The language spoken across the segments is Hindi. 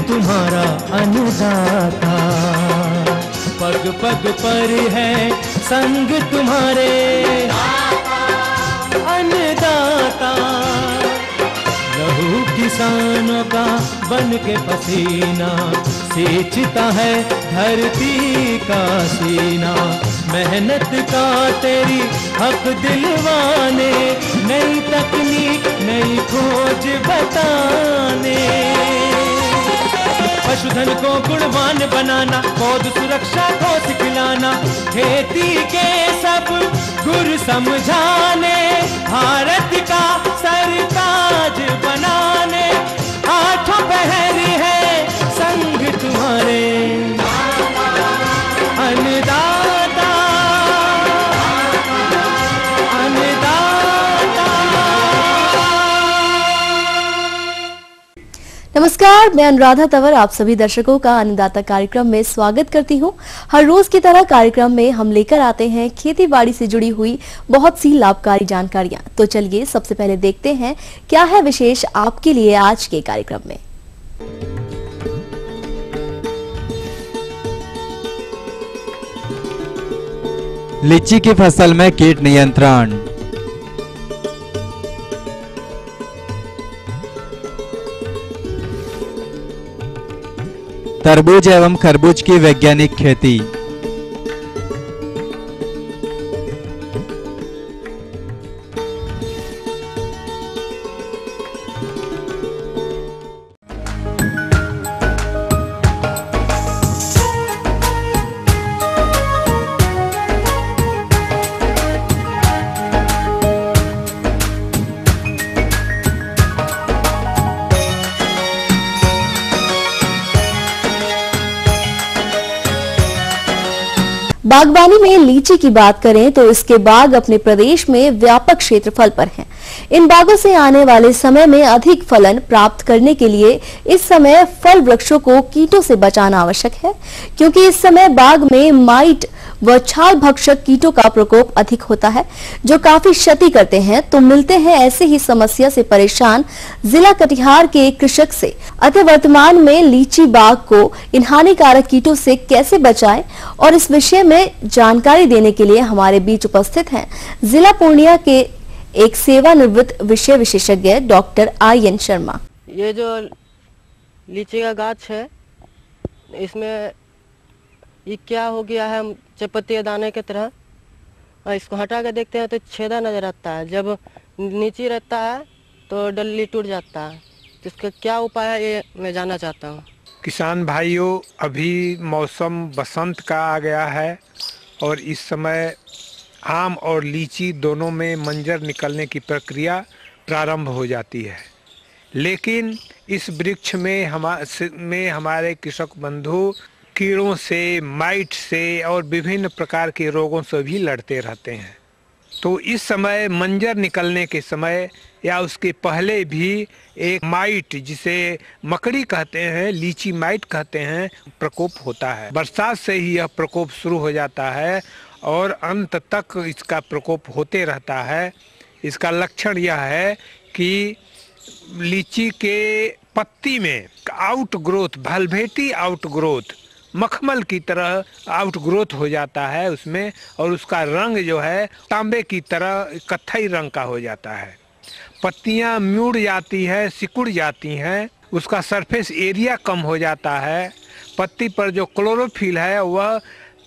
तुम्हारा अन्नदाता, पग पग पर है संग तुम्हारे अन्नदाता। लहू किसानों का बन के पसीना सींचता है धरती का सीना। मेहनत का तेरी हक दिलवाने, नई तकनीक नई खोज बताने। पशुधन को गुणवान बनाना, पौध सुरक्षा को सिखलाना, खेती के सब गुर समझाने, भारत का सरताज बनाने। आठों पहर है संग तुम्हारे अन्नदाता, अन्नदाता। नमस्कार, मैं अनुराधा तंवर आप सभी दर्शकों का अन्नदाता कार्यक्रम में स्वागत करती हूं। हर रोज की तरह कार्यक्रम में हम लेकर आते हैं खेती बाड़ी से जुड़ी हुई बहुत सी लाभकारी जानकारियां। तो चलिए सबसे पहले देखते हैं क्या है विशेष आपके लिए आज के कार्यक्रम में। लीची की फसल में कीट नियंत्रण। तरबूज एवं खरबूज की वैज्ञानिक खेती। बागवानी में लीची की बात करें तो इसके बाग अपने प्रदेश में व्यापक क्षेत्रफल पर हैं। इन बागों से आने वाले समय में अधिक फलन प्राप्त करने के लिए इस समय फल वृक्षों को कीटों से बचाना आवश्यक है, क्योंकि इस समय बाग में माइट व छाल भक्षक कीटों का प्रकोप अधिक होता है, जो काफी क्षति करते हैं। तो मिलते हैं ऐसे ही समस्या से परेशान जिला कटिहार के एक कृषक से। अतः वर्तमान में लीची बाग को इन हानिकारक कीटों से कैसे बचाएं, और इस विषय में जानकारी देने के लिए हमारे बीच उपस्थित हैं जिला पूर्णिया के एक सेवानिवृत्त विषय विशेषज्ञ डॉक्टर आर्यन शर्मा। ये जो लीची का गाछ है, इसमें ये क्या हो गया है, चपत्ती के दाने की तरह, और इसको हटा के देखते हैं तो छेदा नजर आता है। जब नीचे रहता है तो डल्ली टूट जाता है। तो इसका क्या उपाय है ये मैं जानना चाहता हूँ। किसान भाइयों, अभी मौसम बसंत का आ गया है और इस समय आम और लीची दोनों में मंजर निकलने की प्रक्रिया प्रारंभ हो जाती है। लेकिन इस वृक्ष में हमारे कृषक बंधु कीड़ों से, माइट से और विभिन्न प्रकार के रोगों से भी लड़ते रहते हैं। तो इस समय मंजर निकलने के समय या उसके पहले भी एक माइट, जिसे मकड़ी कहते हैं, लीची माइट कहते हैं, प्रकोप होता है। बरसात से ही यह प्रकोप शुरू हो जाता है और अंत तक इसका प्रकोप होते रहता है। इसका लक्षण यह है कि लीची के पत्ती में out growth, velvety out growth, मखमल की तरह आउट ग्रोथ हो जाता है उसमें, और उसका रंग जो है तांबे की तरह कत्थई रंग का हो जाता है। पत्तियां मुड़ जाती है, सिकुड़ जाती हैं, उसका सरफेस एरिया कम हो जाता है। पत्ती पर जो क्लोरोफिल है वह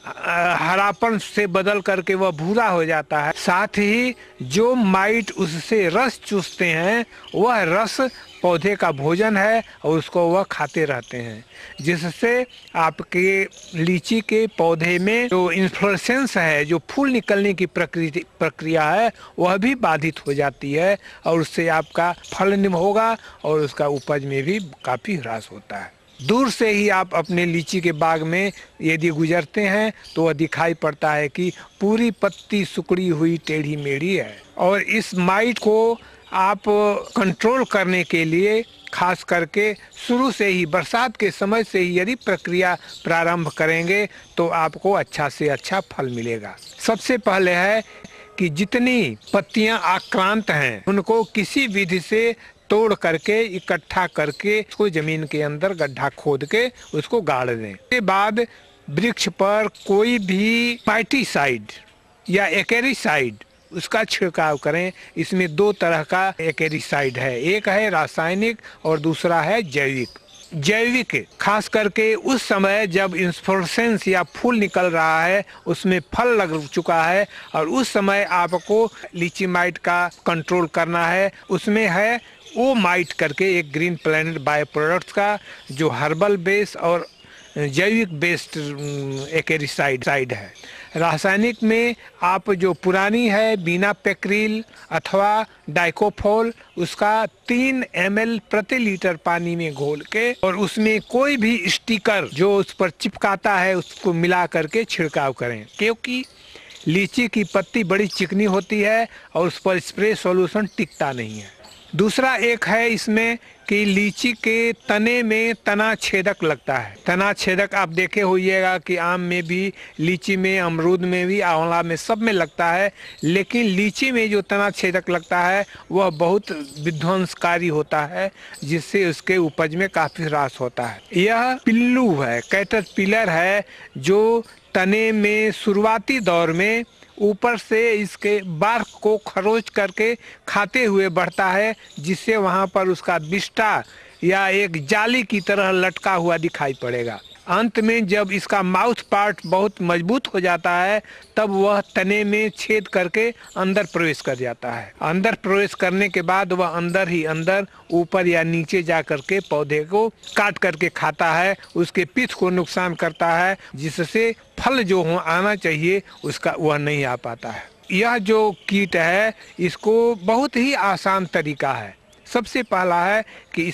हरापन से बदल करके वह भूरा हो जाता है। साथ ही जो माइट उससे रस चूसते हैं वह रस पौधे का भोजन है और उसको वह खाते रहते हैं, जिससे आपके लीची के पौधे में जो इन्फ्लोरेसेंस है, जो फूल निकलने की प्रक्रिया है, वह भी बाधित हो जाती है और उससे आपका फल निम्न होगा और उसका उपज में भी काफ़ी ह्रास होता है। दूर से ही आप अपने लीची के बाग में यदि गुजरते हैं तो वह दिखाई पड़ता है कि पूरी पत्ती सुकड़ी हुई टेढ़ी मेढ़ी है। और इस माइट को आप कंट्रोल करने के लिए खास करके शुरू से ही, बरसात के समय से ही यदि प्रक्रिया प्रारंभ करेंगे तो आपको अच्छा से अच्छा फल मिलेगा। सबसे पहले है कि जितनी पत्तियां आक्रांत हैं उनको किसी विधि से तोड़ करके इकट्ठा करके उसको जमीन के अंदर गड्ढा खोद के उसको गाड़ दें। इसके बाद वृक्ष पर कोई भी पार्टीसाइड या एक्रेसाइड उसका छिड़काव करें। इसमें दो तरह का एक्रेसाइड है, एक है रासायनिक और दूसरा है जैविक। जैविक खास करके उस समय जब इंफ्लोरेसेंस या फूल निकल रहा है, उसमें फल लग चुका है और उस समय आपको लीची माइट का कंट्रोल करना है। उसमें है ओ माइट करके एक ग्रीन प्लैनेट बायो प्रोडक्ट्स का जो हर्बल बेस और जैविक बेस्ड एक्रेसाइड है। रासायनिक में आप जो पुरानी है बीना पेक्रिल अथवा डाइकोफोल उसका 3 ml प्रति लीटर पानी में घोल के और उसमें कोई भी स्टिकर जो उस पर चिपकाता है उसको मिला करके छिड़काव करें, क्योंकि लीची की पत्ती बड़ी चिकनी होती है और उस पर स्प्रे सॉल्यूशन टिकता नहीं है। दूसरा एक है इसमें कि लीची के तने में तना छेदक लगता है। तना छेदक आप देखे होइएगा कि आम में भी, लीची में, अमरूद में भी, आंवला में, सब में लगता है, लेकिन लीची में जो तना छेदक लगता है वह बहुत विध्वंसकारी होता है, जिससे उसके उपज में काफ़ी ह्रास होता है। यह पिल्लू है, कैटरपिलर है, जो तने में शुरुआती दौर में ऊपर से इसके बार्क को खरोच करके खाते हुए बढ़ता है, जिससे वहाँ पर उसका विष्ठा या एक जाली की तरह लटका हुआ दिखाई पड़ेगा। अंत में जब इसका माउथ पार्ट बहुत मजबूत हो जाता है तब वह तने में छेद करके अंदर प्रवेश कर जाता है। अंदर प्रवेश करने के बाद वह अंदर ही अंदर ऊपर या नीचे जा करके पौधे को काट करके खाता है, उसके पीठ को नुकसान करता है, जिससे फल जो आना चाहिए उसका वह नहीं आ पाता है। यह जो कीट है इसको बहुत ही आसान तरीका है। सबसे पहला है कि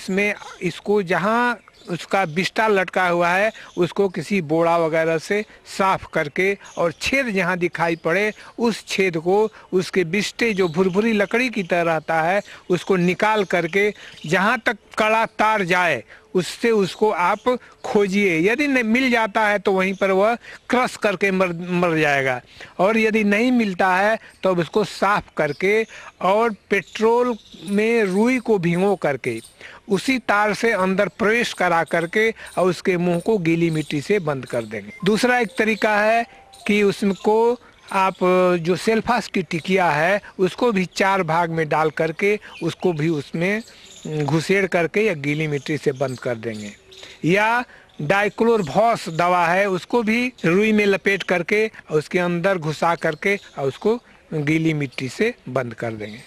इसको जहाँ उसका बिस्टा लटका हुआ है उसको किसी बोड़ा वगैरह से साफ करके और छेद जहाँ दिखाई पड़े उस छेद को उसके बिस्टे जो भुरभुरी लकड़ी की तरह रहता है उसको निकाल करके जहाँ तक कड़ा तार जाए उससे उसको आप खोजिए। यदि नहीं मिल जाता है तो वहीं पर वह क्रश करके मर जाएगा, और यदि नहीं मिलता है तो उसको साफ करके और पेट्रोल में रुई को भिगो करके उसी तार से अंदर प्रवेश करा करके और उसके मुंह को गीली मिट्टी से बंद कर देंगे। दूसरा एक तरीका है कि उसको आप जो सेल्फास की टिकिया है उसको भी 4 भाग में डाल करके उसको भी उसमें घुसेड़ करके या गीली मिट्टी से बंद कर देंगे। या डाइक्लोरभॉस दवा है उसको भी रुई में लपेट करके उसके अंदर घुसा करके और उसको गीली मिट्टी से बंद कर देंगे।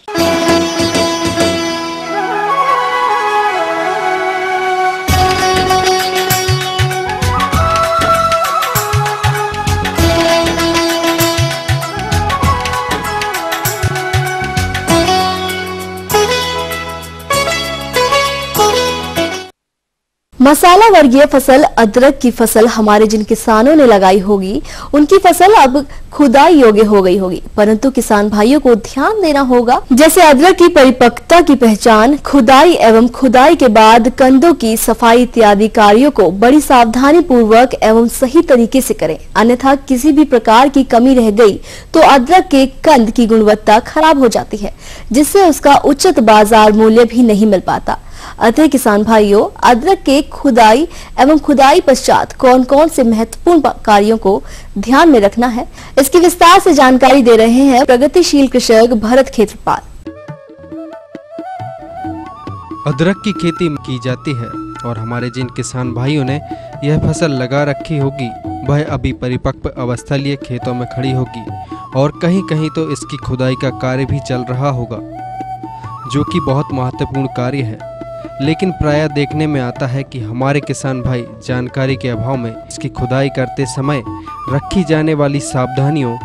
मसाला वर्गीय फसल अदरक की फसल हमारे जिन किसानों ने लगाई होगी उनकी फसल अब खुदाई योग्य हो गई होगी, परंतु किसान भाइयों को ध्यान देना होगा। जैसे अदरक की परिपक्वता की पहचान खुदाई एवं खुदाई के बाद कंदों की सफाई इत्यादि कार्यों को बड़ी सावधानी पूर्वक एवं सही तरीके से करें, अन्यथा किसी भी प्रकार की कमी रह गई तो अदरक के कंद की गुणवत्ता खराब हो जाती है, जिससे उसका उचित बाजार मूल्य भी नहीं मिल पाता। अतः किसान भाइयों, अदरक के खुदाई एवं खुदाई पश्चात कौन कौन से महत्वपूर्ण कार्यों को ध्यान में रखना है, इसकी विस्तार से जानकारी दे रहे हैं प्रगतिशील कृषक भरत खेत्रपाल। अदरक की खेती की जाती है और हमारे जिन किसान भाइयों ने यह फसल लगा रखी होगी वह अभी परिपक्व अवस्था लिए खेतों में खड़ी होगी और कहीं कहीं तो इसकी खुदाई का कार्य भी चल रहा होगा, जो कि बहुत महत्वपूर्ण कार्य है। लेकिन प्रायः देखने में आता है कि हमारे किसान भाई जानकारी के अभाव में इसकी खुदाई करते समय रखी जाने वाली सावधानियों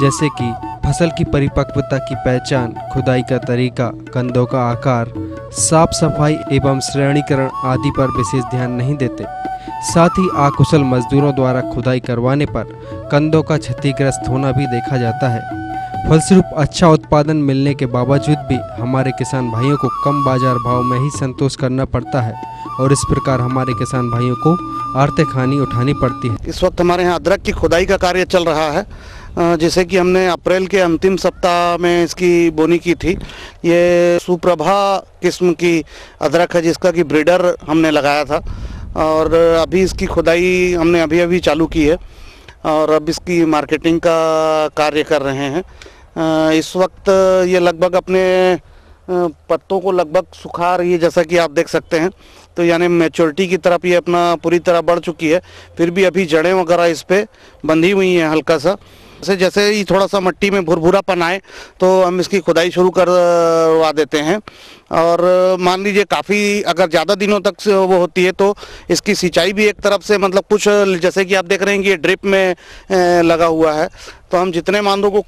जैसे कि फसल की परिपक्वता की पहचान, खुदाई का तरीका, कंदों का आकार, साफ सफाई एवं श्रेणीकरण आदि पर विशेष ध्यान नहीं देते। साथ ही अकुशल मजदूरों द्वारा खुदाई करवाने पर कंदों का क्षतिग्रस्त होना भी देखा जाता है। फलस्वरूप अच्छा उत्पादन मिलने के बावजूद भी हमारे किसान भाइयों को कम बाजार भाव में ही संतोष करना पड़ता है और इस प्रकार हमारे किसान भाइयों को आर्थिक हानि उठानी पड़ती है। इस वक्त हमारे यहाँ अदरक की खुदाई का कार्य चल रहा है जैसे कि हमने अप्रैल के अंतिम सप्ताह में इसकी बोनी की थी। ये सुप्रभा किस्म की अदरक है जिसका कि ब्रीडर हमने लगाया था और अभी इसकी खुदाई हमने अभी चालू की है और अब इसकी मार्केटिंग का कार्य कर रहे हैं। इस वक्त ये लगभग अपने पत्तों को लगभग सुखा रही है, जैसा कि आप देख सकते हैं। तो यानी मैच्योरिटी की तरफ ये अपना पूरी तरह बढ़ चुकी है। फिर भी अभी जड़ें वगैरह इस पे बंधी हुई हैं हल्का सा। जैसे ही थोड़ा सा मिट्टी में भुरभुरापन आए तो हम इसकी खुदाई शुरू करवा देते हैं। और मान लीजिए काफ़ी अगर ज़्यादा दिनों तक से वो होती है तो इसकी सिंचाई भी एक तरफ से मतलब कुछ, जैसे कि आप देख रहे हैं कि ये ड्रिप में लगा हुआ है, तो हम जितने मांदों को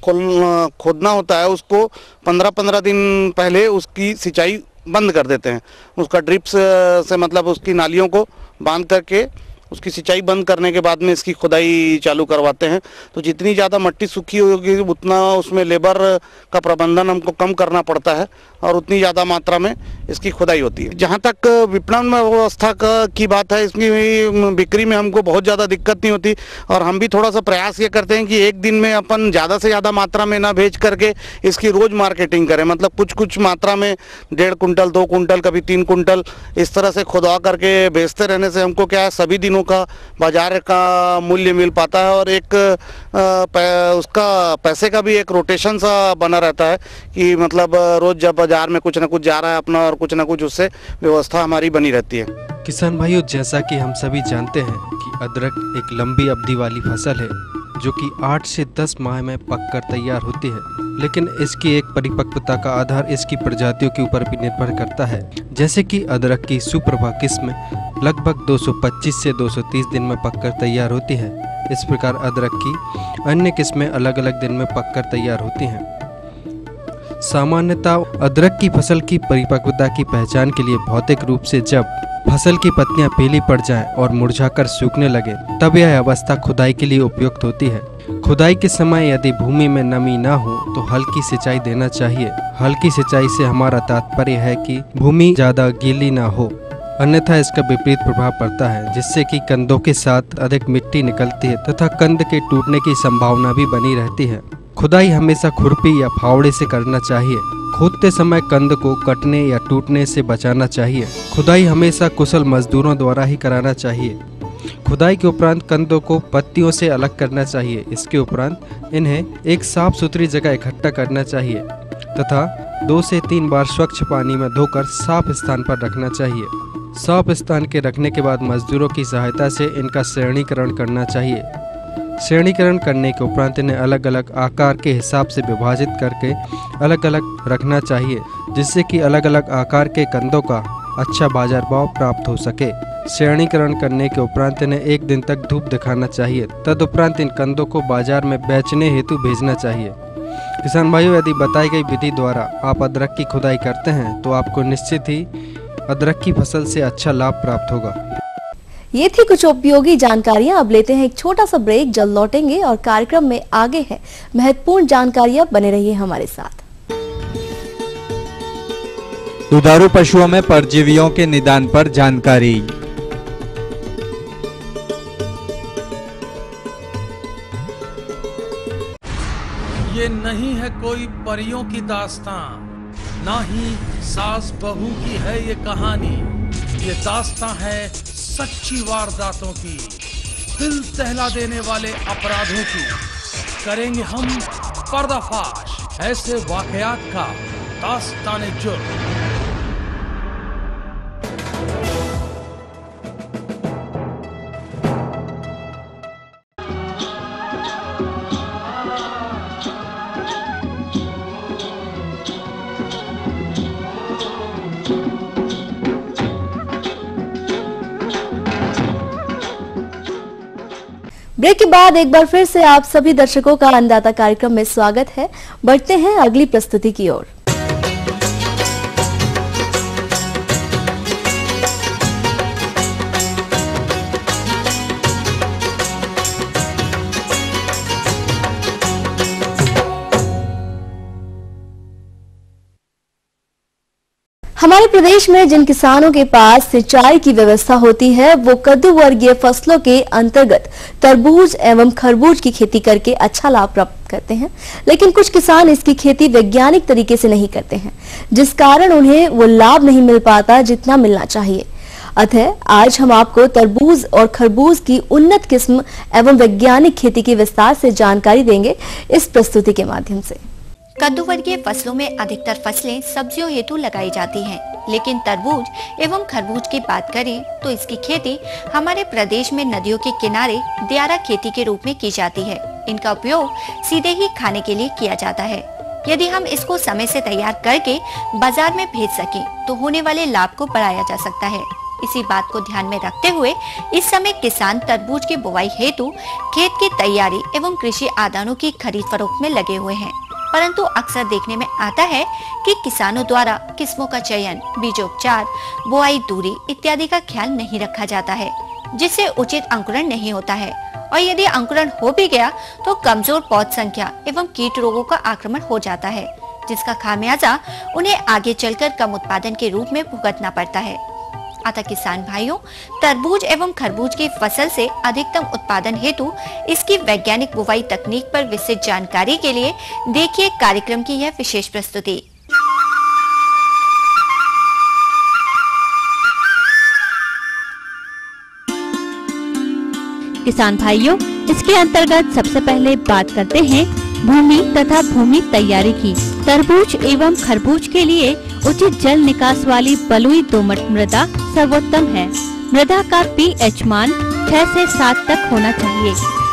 खोदना होता है उसको 15-15 दिन पहले उसकी सिंचाई बंद कर देते हैं। उसका ड्रिप से मतलब उसकी नालियों को बांध करके उसकी सिंचाई बंद करने के बाद में इसकी खुदाई चालू करवाते हैं। तो जितनी ज़्यादा मिट्टी सूखी होगी उतना उसमें लेबर का प्रबंधन हमको कम करना पड़ता है और उतनी ज़्यादा मात्रा में इसकी खुदाई होती है। जहाँ तक विपणन व्यवस्था की बात है, इसकी बिक्री में हमको बहुत ज़्यादा दिक्कत नहीं होती और हम भी थोड़ा सा प्रयास ये करते हैं कि एक दिन में अपन ज़्यादा से ज़्यादा मात्रा में ना भेज करके इसकी रोज़ मार्केटिंग करें। मतलब कुछ मात्रा में 1.5 कुंटल 2 कुंटल कभी 3 कुंटल इस तरह से खुदवा करके बेचते रहने से हमको क्या है सभी दिनों का बाजार का मूल्य मिल पाता है और एक उसका पैसे का भी एक रोटेशन सा बना रहता है कि मतलब रोज जब बाजार में कुछ ना कुछ जा रहा है अपना और कुछ ना कुछ उससे व्यवस्था हमारी बनी रहती है। किसान भाइयों, जैसा कि हम सभी जानते हैं कि अदरक एक लंबी अवधि वाली फसल है जो कि 8 से 10 माह में पककर तैयार होती है, लेकिन इसकी एक परिपक्वता का आधार इसकी प्रजातियों के ऊपर भी निर्भर करता है। जैसे कि अदरक की सुप्रभा किस्म लगभग 225 से 230 दिन में पककर तैयार होती है। इस प्रकार अदरक की अन्य किस्में अलग अलग दिन में पककर तैयार होती हैं। सामान्यतः अदरक की फसल की परिपक्वता की पहचान के लिए भौतिक रूप से जब फसल की पत्तियां पीली पड़ जाएं और मुरझाकर सूखने लगे तब यह अवस्था खुदाई के लिए उपयुक्त होती है। खुदाई के समय यदि भूमि में नमी ना हो तो हल्की सिंचाई देना चाहिए। हल्की सिंचाई से हमारा तात्पर्य है कि भूमि ज्यादा गीली ना हो, अन्यथा इसका विपरीत प्रभाव पड़ता है जिससे कि कंदों के साथ अधिक मिट्टी निकलती है तथा कंद के टूटने की संभावना भी बनी रहती है। खुदाई हमेशा खुरपी या फावड़े से करना चाहिए। खोदते समय कंद को कटने या टूटने से बचाना चाहिए। खुदाई हमेशा कुशल मजदूरों द्वारा ही कराना चाहिए। खुदाई के उपरांत कंदों को पत्तियों से अलग करना चाहिए। इसके उपरांत इन्हें एक साफ सुथरी जगह इकट्ठा करना चाहिए तथा 2 से 3 बार स्वच्छ पानी में धोकर साफ स्थान पर रखना चाहिए। साफ स्थान के रखने के बाद मजदूरों की सहायता से इनका श्रेणीकरण करना चाहिए। श्रेणीकरण करने के उपरांत इन्हें अलग अलग आकार के हिसाब से विभाजित करके अलग अलग रखना चाहिए जिससे कि अलग अलग आकार के कंदों का अच्छा बाजार भाव प्राप्त हो सके। श्रेणीकरण करने के उपरांत इन्हें 1 दिन तक धूप दिखाना चाहिए। तदुपरांत इन कंदों को बाजार में बेचने हेतु भेजना चाहिए। किसान भाइयों, यदि बताई गई विधि द्वारा आप अदरक की खुदाई करते हैं तो आपको निश्चित ही अदरक की फसल से अच्छा लाभ प्राप्त होगा। ये थी कुछ उपयोगी जानकारियां। अब लेते हैं एक छोटा सा ब्रेक, जल्द लौटेंगे और कार्यक्रम में आगे है महत्वपूर्ण जानकारियां। बने रहिए हमारे साथ। दुधारू पशुओं में परजीवियों के निदान पर जानकारी। ये नहीं है कोई परियों की दास्तां, ना ही सास बहू की है ये कहानी। ये दास्तां है सच्ची वारदातों की, दिल दहला देने वाले अपराधों की। करेंगे हम पर्दाफाश ऐसे वाकयात का, दास्ताने जुर्म। ब्रेक के बाद एक बार फिर से आप सभी दर्शकों का अन्नदाता कार्यक्रम में स्वागत है। बढ़ते हैं अगली प्रस्तुति की ओर। हमारे प्रदेश में जिन किसानों के पास सिंचाई की व्यवस्था होती है वो कद्दू वर्गीय फसलों के अंतर्गत तरबूज एवं खरबूज की खेती करके अच्छा लाभ प्राप्त करते हैं, लेकिन कुछ किसान इसकी खेती वैज्ञानिक तरीके से नहीं करते हैं, जिस कारण उन्हें वो लाभ नहीं मिल पाता जितना मिलना चाहिए। अतः आज हम आपको तरबूज और खरबूज की उन्नत किस्म एवं वैज्ञानिक खेती की विस्तार से जानकारी देंगे इस प्रस्तुति के माध्यम से। कद्दू वर्गीय फसलों में अधिकतर फसलें सब्जियों हेतु लगाई जाती हैं, लेकिन तरबूज एवं खरबूज की बात करें तो इसकी खेती हमारे प्रदेश में नदियों के किनारे दियारा खेती के रूप में की जाती है। इनका उपयोग सीधे ही खाने के लिए किया जाता है। यदि हम इसको समय से तैयार करके बाजार में भेज सकें तो होने वाले लाभ को बढ़ाया जा सकता है। इसी बात को ध्यान में रखते हुए इस समय किसान तरबूज की बुवाई हेतु खेत की तैयारी एवं कृषि आदानों की खरीद फरोख्त में लगे हुए हैं, परंतु अक्सर देखने में आता है कि किसानों द्वारा किस्मों का चयन, बीजोपचार, बुआई दूरी इत्यादि का ख्याल नहीं रखा जाता है, जिससे उचित अंकुरण नहीं होता है, और यदि अंकुरण हो भी गया तो कमजोर पौध संख्या एवं कीट रोगों का आक्रमण हो जाता है, जिसका खामियाजा उन्हें आगे चलकर कम उत्पादन के रूप में भुगतना पड़ता है। अतः किसान भाइयों, तरबूज एवं खरबूज की फसल से अधिकतम उत्पादन हेतु इसकी वैज्ञानिक बुवाई तकनीक पर विस्तृत जानकारी के लिए देखिए कार्यक्रम की यह विशेष प्रस्तुति। किसान भाइयों, इसके अंतर्गत सबसे पहले बात करते हैं भूमि तथा भूमि तैयारी की। तरबूज एवं खरबूज के लिए उचित जल निकास वाली बलुई दोमट मृदा सर्वोत्तम है। मृदा का पीएच मान 6 से 7 तक होना चाहिए।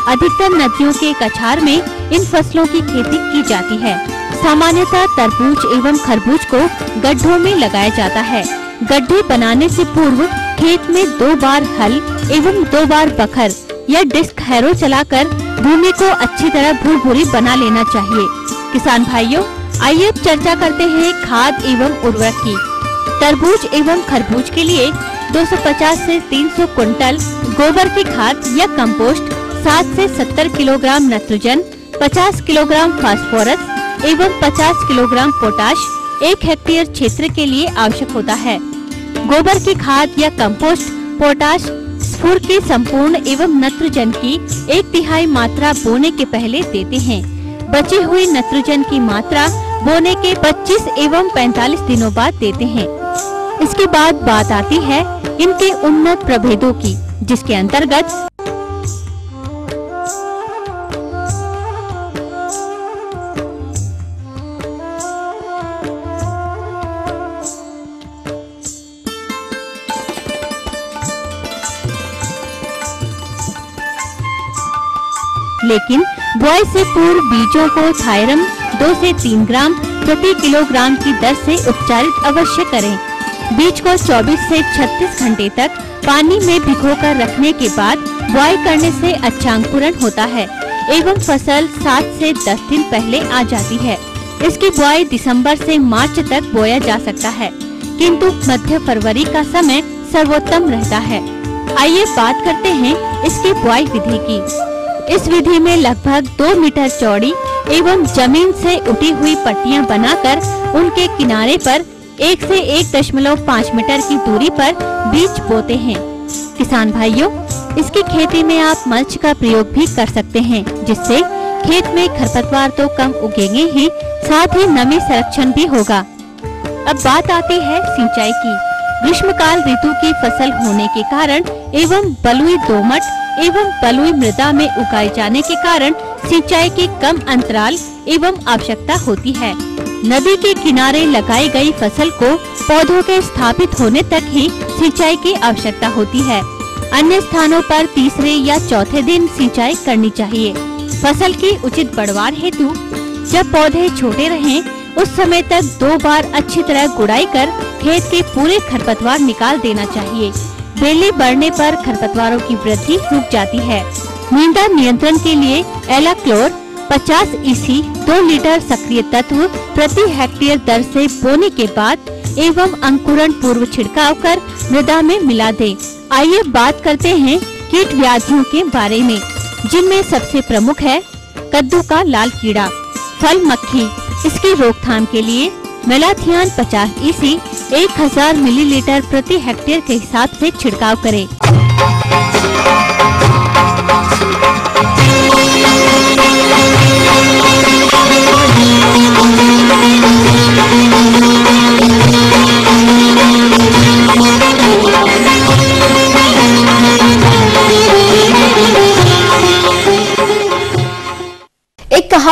अधिकतर नदियों के कछार में इन फसलों की खेती की जाती है। सामान्यतः तरबूज एवं खरबूज को गड्ढों में लगाया जाता है। गड्ढे बनाने से पूर्व खेत में 2 बार हल एवं 2 बार बखर या डिस्क हैरो चलाकर भूमि को अच्छी तरह भूर-भूरी बना लेना चाहिए। किसान भाइयों, आइए चर्चा करते हैं खाद एवं उर्वरक की। तरबूज एवं खरबूज के लिए 250 से 300 कुंटल गोबर की खाद या कंपोस्ट, 60 से 70 किलोग्राम नाइट्रोजन, 50 किलोग्राम फास्फोरस एवं 50 किलोग्राम पोटाश 1 हेक्टेयर क्षेत्र के लिए आवश्यक होता है। गोबर की खाद या कंपोस्ट पोटाश स्फूर की संपूर्ण एवं नाइट्रोजन की 1/3 मात्रा बोने के पहले देते हैं। बची हुई नाइट्रोजन की मात्रा बोने के 25 एवं 45 दिनों बाद देते हैं। इसके बाद बात आती है इनके उन्नत प्रभेदों की, जिसके अंतर्गत लेकिन बुआई से पूर्व बीजों को थायरम 2 से 3 ग्राम प्रति किलोग्राम की दर से उपचारित अवश्य करें। बीज को 24 से 36 घंटे तक पानी में भिगोकर रखने के बाद बुआई करने से अच्छा अंकुरण होता है एवं फसल 7 से 10 दिन पहले आ जाती है। इसकी बुआई दिसंबर से मार्च तक बोया जा सकता है, किंतु मध्य फरवरी का समय सर्वोत्तम रहता है। आइए बात करते हैं इसकी बुआई विधि की। इस विधि में लगभग 2 मीटर चौड़ी एवं जमीन से उठी हुई पट्टियां बनाकर उनके किनारे पर 1 से 1.5 मीटर की दूरी पर बीज बोते हैं। किसान भाइयों, इसकी खेती में आप मल्च का प्रयोग भी कर सकते हैं, जिससे खेत में खरपतवार तो कम उगेंगे ही, साथ ही नमी संरक्षण भी होगा। अब बात आती है सिंचाई की। ग्रीष्मकाल ऋतु की फसल होने के कारण एवं बलुई दोमट एवं बलुई मृदा में उगाए जाने के कारण सिंचाई के कम अंतराल एवं आवश्यकता होती है। नदी के किनारे लगाई गई फसल को पौधों के स्थापित होने तक ही सिंचाई की आवश्यकता होती है। अन्य स्थानों पर तीसरे या चौथे दिन सिंचाई करनी चाहिए। फसल की उचित बढ़वार हेतु जब पौधे छोटे रहें, उस समय तक 2 बार अच्छी तरह गुड़ाई कर खेत के पूरे खरपतवार निकाल देना चाहिए। बेली बढ़ने पर खरपतवारों की वृद्धि रुक जाती है। नींदा नियंत्रण के लिए एलाक्लोर 50 EC 2 लीटर सक्रिय तत्व प्रति हेक्टेयर दर से बोने के बाद एवं अंकुरण पूर्व छिड़काव कर मृदा में मिला दें। आइए बात करते हैं कीट व्याधियों के बारे में, जिनमें सबसे प्रमुख है कद्दू का लाल कीड़ा, फल मक्खी। इसकी रोकथाम के लिए मेलाथियान 50 EC 1000 मिलीलीटर प्रति हेक्टेयर के हिसाब से छिड़काव करें।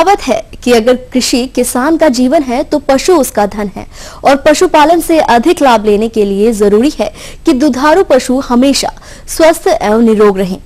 कहावत है कि अगर कृषि किसान का जीवन है तो पशु उसका धन है और पशुपालन से अधिक लाभ लेने के लिए जरूरी है कि दुधारू पशु हमेशा स्वस्थ एवं निरोग रहें।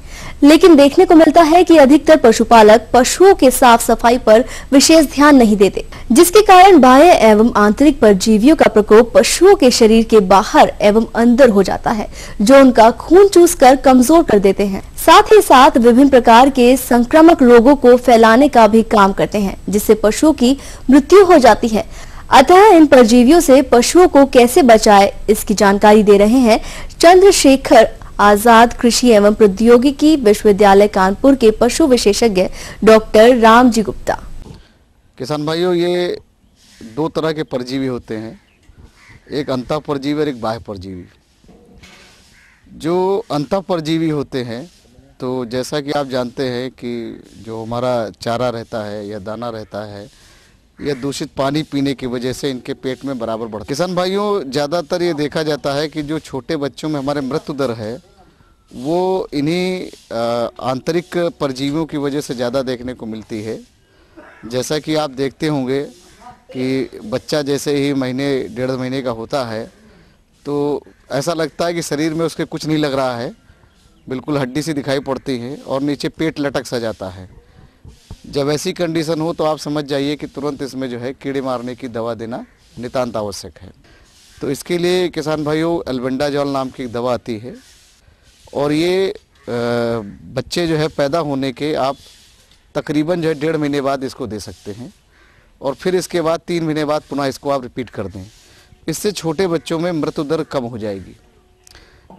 लेकिन देखने को मिलता है कि अधिकतर पशुपालक पशुओं के साफ सफाई पर विशेष ध्यान नहीं देते, जिसके कारण बाह्य एवं आंतरिक परजीवियों का प्रकोप पशुओं के शरीर के बाहर एवं अंदर हो जाता है, जो उनका खून चूस कर कमजोर कर देते हैं। साथ ही साथ विभिन्न प्रकार के संक्रामक रोगों को फैलाने का भी काम करते हैं, जिससे पशुओं की मृत्यु हो जाती है। अतः इन परजीवियों से पशुओं को कैसे बचाए, इसकी जानकारी दे रहे हैं चंद्रशेखर आजाद कृषि एवं प्रौद्योगिकी विश्वविद्यालय कानपुर के पशु विशेषज्ञ डॉक्टर रामजी गुप्ता। किसान भाइयों, ये दो तरह के परजीवी होते हैं, एक अंतः परजीवी और एक बाह्य परजीवी। जो अंतः परजीवी होते हैं तो जैसा कि आप जानते हैं कि जो हमारा चारा रहता है या दाना रहता है या दूषित पानी पीने की वजह से इनके पेट में बराबर बढ़ता है। किसान भाइयों, ज़्यादातर ये देखा जाता है कि जो छोटे बच्चों में हमारे मृत्यु दर है वो इन्हीं आंतरिक परजीवियों की वजह से ज़्यादा देखने को मिलती है। जैसा कि आप देखते होंगे कि बच्चा जैसे ही महीने डेढ़ महीने का होता है तो ऐसा लगता है कि शरीर में उसके कुछ नहीं लग रहा है, बिल्कुल हड्डी सी दिखाई पड़ती है और नीचे पेट लटक सा जाता है। जब ऐसी कंडीशन हो तो आप समझ जाइए कि तुरंत इसमें जो है कीड़े मारने की दवा देना नितांत आवश्यक है। तो इसके लिए किसान भाइयों एल्बेंडाजॉल नाम की एक दवा आती है और ये बच्चे जो है पैदा होने के आप तकरीबन जो है 1.5 महीने बाद इसको दे सकते हैं और फिर इसके बाद 3 महीने बाद पुनः इसको आप रिपीट कर दें। इससे छोटे बच्चों में मृत्यु दर कम हो जाएगी।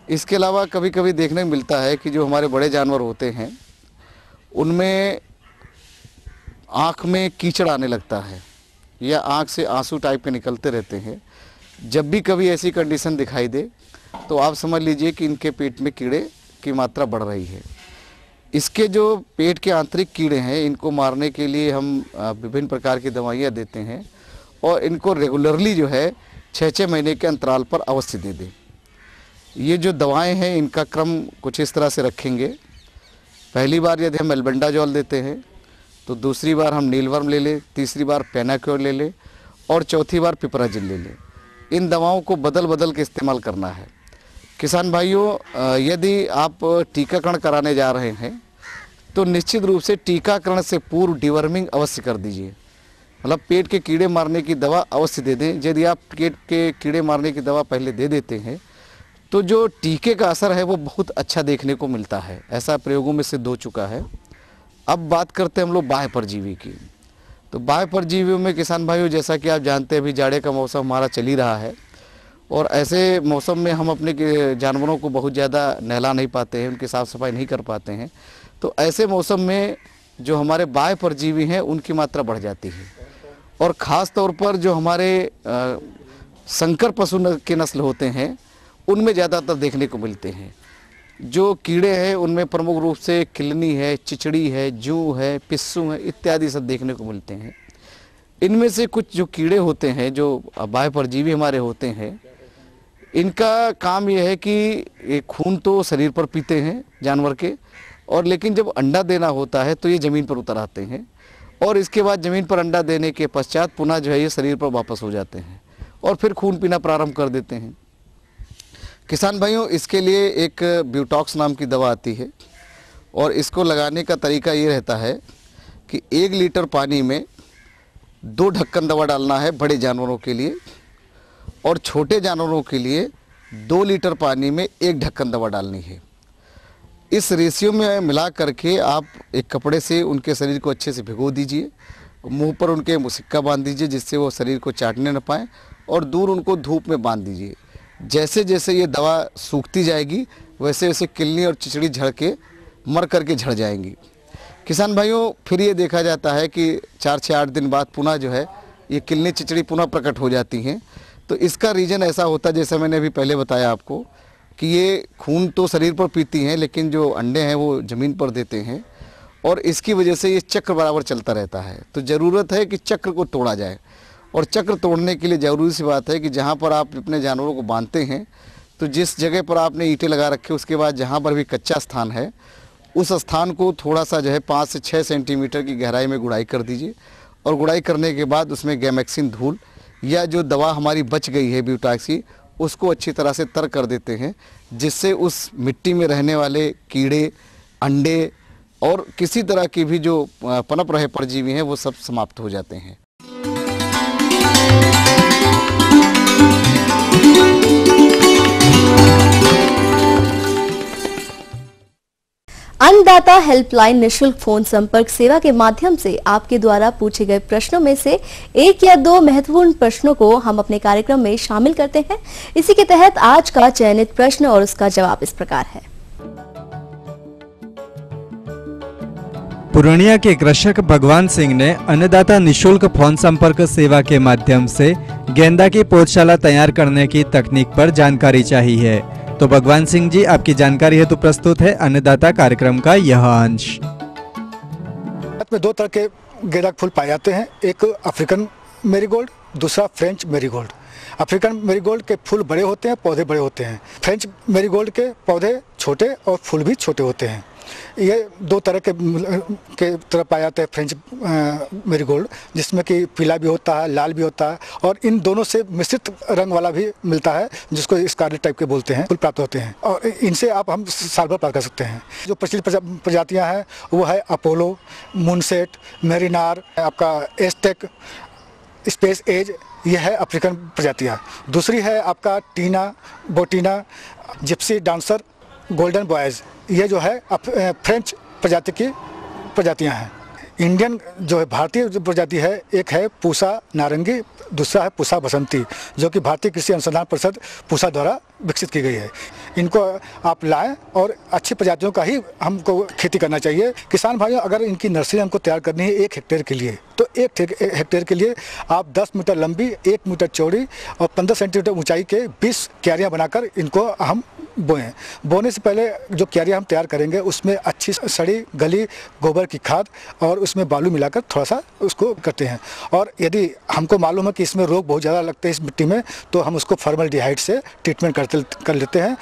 इसके अलावा कभी कभी देखने को मिलता है कि जो हमारे बड़े जानवर होते हैं उनमें आँख में कीचड़ आने लगता है या आँख से आंसू टाइप के निकलते रहते हैं। जब भी कभी ऐसी कंडीशन दिखाई दे तो आप समझ लीजिए कि इनके पेट में कीड़े की मात्रा बढ़ रही है। इसके जो पेट के आंतरिक कीड़े हैं इनको मारने के लिए हम विभिन्न प्रकार की दवाइयाँ देते हैं और इनको रेगुलरली जो है 6-6 महीने के अंतराल पर अवश्य दे दें। ये जो दवाएं हैं इनका क्रम कुछ इस तरह से रखेंगे। पहली बार यदि हम एल्बेंडाजॉल देते हैं तो दूसरी बार हम नीलवर्म ले लें, तीसरी बार पेनाक्योर ले लें और चौथी बार पिपराजिल ले लें। इन दवाओं को बदल बदल के इस्तेमाल करना है। किसान भाइयों, यदि आप टीकाकरण कराने जा रहे हैं तो निश्चित रूप से टीकाकरण से पूर्व डिवर्मिंग अवश्य कर दीजिए, मतलब पेट के कीड़े मारने की दवा अवश्य दे दें। यदि आप पेट के कीड़े मारने की दवा पहले दे देते हैं तो जो टीके का असर है वो बहुत अच्छा देखने को मिलता है, ऐसा प्रयोगों में सिद्ध हो चुका है। अब बात करते हैं हम लोग बाह्य परजीवी की। तो बाह्य परजीवियों में किसान भाइयों, जैसा कि आप जानते हैं अभी जाड़े का मौसम हमारा चल ही रहा है और ऐसे मौसम में हम अपने जानवरों को बहुत ज़्यादा नहला नहीं पाते हैं, उनकी साफ़ सफाई नहीं कर पाते हैं। तो ऐसे मौसम में जो हमारे बाह्य परजीवी हैं उनकी मात्रा बढ़ जाती है और ख़ास तौर पर जो हमारे संकर पशु के नस्ल होते हैं उनमें ज़्यादातर देखने को मिलते हैं। जो कीड़े हैं उनमें प्रमुख रूप से किलनी है, चिचड़ी है, जू है, पिस्सू है इत्यादि सब देखने को मिलते हैं। इनमें से कुछ जो कीड़े होते हैं जो बाह्य परजीवी हमारे होते हैं, इनका काम यह है कि ये खून तो शरीर पर पीते हैं जानवर के, और लेकिन जब अंडा देना होता है तो ये ज़मीन पर उतर आते हैं और इसके बाद ज़मीन पर अंडा देने के पश्चात पुनः जो है ये शरीर पर वापस हो जाते हैं और फिर खून पीना प्रारंभ कर देते हैं। किसान भाइयों, इसके लिए एक ब्यूटॉक्स नाम की दवा आती है और इसको लगाने का तरीका ये रहता है कि 1 लीटर पानी में 2 ढक्कन दवा डालना है बड़े जानवरों के लिए और छोटे जानवरों के लिए 2 लीटर पानी में 1 ढक्कन दवा डालनी है। इस रेशियो में मिला करके आप एक कपड़े से उनके शरीर को अच्छे से भिगो दीजिए, मुंह पर उनके मुसिक्का बांध दीजिए जिससे वो शरीर को चाटने न पाएँ और दूर उनको धूप में बांध दीजिए। जैसे जैसे ये दवा सूखती जाएगी वैसे वैसे किलनी और चिचड़ी झड़ के मर करके झड़ जाएंगी। किसान भाइयों, फिर ये देखा जाता है कि 4 से 8 दिन बाद पुनः जो है ये किलनी चिचड़ी पुनः प्रकट हो जाती हैं। तो इसका रीज़न ऐसा होता है, जैसे मैंने अभी पहले बताया आपको, कि ये खून तो शरीर पर पीती हैं लेकिन जो अंडे हैं वो ज़मीन पर देते हैं और इसकी वजह से ये चक्र बराबर चलता रहता है। तो ज़रूरत है कि चक्र को तोड़ा जाए और चक्र तोड़ने के लिए ज़रूरी सी बात है कि जहाँ पर आप अपने जानवरों को बांधते हैं तो जिस जगह पर आपने ईंटें लगा रखे उसके बाद जहाँ पर भी कच्चा स्थान है उस स्थान को थोड़ा सा जो है 5 से 6 सेंटीमीटर की गहराई में गुड़ाई कर दीजिए और गुड़ाई करने के बाद उसमें गैमेक्सिन धूल या जो दवा हमारी बच गई है ब्यूटाक्सी उसको अच्छी तरह से तर कर देते हैं, जिससे उस मिट्टी में रहने वाले कीड़े, अंडे और किसी तरह की भी जो पनप रहे परजीवी हैं वो सब समाप्त हो जाते हैं। अन्नदाता हेल्पलाइन निशुल्क फोन संपर्क सेवा के माध्यम से आपके द्वारा पूछे गए प्रश्नों में से 1 या 2 महत्वपूर्ण प्रश्नों को हम अपने कार्यक्रम में शामिल करते हैं। इसी के तहत आज का चयनित प्रश्न और उसका जवाब इस प्रकार है। पूर्णिया के कृषक भगवान सिंह ने अन्नदाता निशुल्क फोन संपर्क सेवा के माध्यम से गेंदा की पौधशाला तैयार करने की तकनीक पर जानकारी चाहिए है। तो भगवान सिंह जी, आपकी जानकारी हेतु प्रस्तुत है अन्नदाता कार्यक्रम का यह अंश। में 2 तरह के गेंदा फूल पाए जाते हैं, एक अफ्रीकन मैरीगोल्ड, दूसरा फ्रेंच मैरीगोल्ड। अफ्रीकन मैरीगोल्ड के फूल बड़े होते हैं, पौधे बड़े होते हैं। फ्रेंच मैरीगोल्ड के पौधे छोटे और फूल भी छोटे होते हैं। ये 2 तरह के तरह पाया जाता है फ्रेंच मैरीगोल्ड, जिसमें कि पीला भी होता है, लाल भी होता है और इन दोनों से मिश्रित रंग वाला भी मिलता है, जिसको स्कारलेट टाइप के बोलते हैं, फूल प्राप्त होते हैं और इनसे हम साल भर प्राप्त कर सकते हैं। जो प्रचलित प्रजातियां हैं वो है अपोलो, मूनसेट, मेरिनार, आपका एस्टेक, स्पेस एज, यह है अफ्रीकन प्रजातियां। दूसरी है आपका टीना, बोटीना, जिप्सी डांसर, गोल्डन बॉयज़, ये जो है फ्रेंच प्रजाति की प्रजातियां हैं। इंडियन जो है भारतीय प्रजाति है, एक है पूसा नारंगी, दूसरा है पूसा बसंती, जो कि भारतीय कृषि अनुसंधान परिषद पूसा द्वारा विकसित की गई है। इनको आप लाएं और अच्छी प्रजातियों का ही हमको खेती करना चाहिए। किसान भाइयों, अगर इनकी नर्सरी हमको तैयार करनी है 1 हेक्टेयर के लिए, तो 1 हेक्टेयर के लिए आप 10 मीटर लंबी, 1 मीटर चौड़ी और 15 सेंटीमीटर ऊंचाई के 20 क्यारियाँ बनाकर इनको हम बोएं। बोने से पहले जो क्यारियाँ हम तैयार करेंगे उसमें अच्छी सड़ी गली गोबर की खाद और उसमें बालू मिलाकर थोड़ा सा उसको करते हैं। और यदि हमको मालूम है कि इसमें रोग बहुत ज़्यादा लगते हैं इस मिट्टी में, तो हम उसको फॉर्मल्डिहाइड से ट्रीटमेंट कर लेते हैं।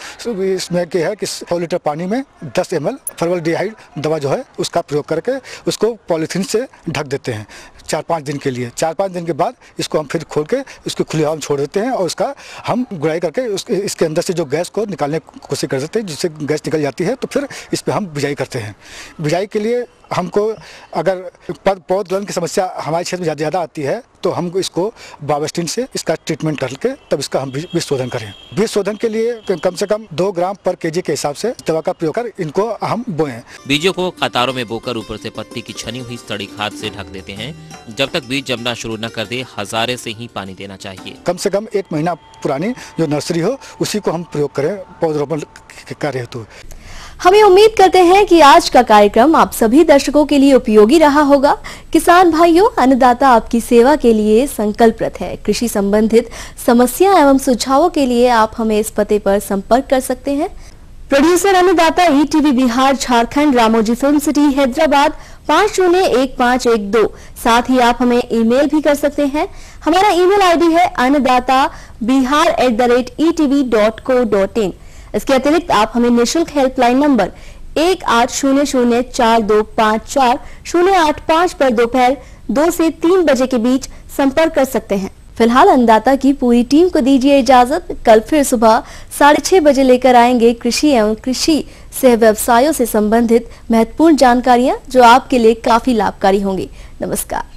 इसमें क्या है कि 100 लीटर पानी में 10 ml फॉर्मल्डिहाइड दवा जो है उसका प्रयोग करके उसको पॉलीथीन से ढक देते हैं 4-5 दिन के लिए। 4-5 दिन के बाद इसको हम फिर खोल के इसको खुले हवा में छोड़ देते हैं और उसका हम गुड़ाई करके इसके अंदर से जो गैस को निकालने की कोशिश कर देते हैं, जिससे गैस निकल जाती है। तो फिर इस पर हम बिजाई करते हैं। बिजाई के लिए हमको अगर पौध गलन की समस्या हमारे क्षेत्र में ज़्यादा आती है तो हम इसको बावेस्टिन से इसका ट्रीटमेंट करके तब इसका हम बीज शोधन करें। बीज शोधन के लिए कम से कम 2 ग्राम पर केजी के हिसाब से दवा का प्रयोग कर इनको हम बोएं। बीजों को कतारों में बोकर ऊपर से पत्ती की छनी हुई सड़ी खाद से ढक देते हैं। जब तक बीज जमना शुरू न कर दे, हजारे से ही पानी देना चाहिए। कम से कम 1 महीना पुरानी जो नर्सरी हो उसी को हम प्रयोग करें पौधरोपण कार्य हेतु। हमें उम्मीद करते हैं कि आज का कार्यक्रम आप सभी दर्शकों के लिए उपयोगी रहा होगा। किसान भाइयों, अन्नदाता आपकी सेवा के लिए संकल्परत है। कृषि संबंधित समस्या एवं सुझावों के लिए आप हमें इस पते पर संपर्क कर सकते हैं। प्रोड्यूसर अन्नदाता ETV Bihar Jharkhand, Ramoji film city Hyderabad 501512। साथ ही आप हमें ईमेल भी कर सकते हैं। हमारा ईमेल ID है annadatabihar@etv.co.in। इसके अतिरिक्त आप हमें निशुल्क हेल्पलाइन नंबर 18004254 पर दोपहर 2 से 3 बजे के बीच संपर्क कर सकते हैं। फिलहाल अन्नदाता की पूरी टीम को दीजिए इजाजत। कल फिर सुबह 6:30 बजे लेकर आएंगे कृषि एवं कृषि से व्यवसायों से संबंधित महत्वपूर्ण जानकारियां, जो आपके लिए काफी लाभकारी होंगी। नमस्कार।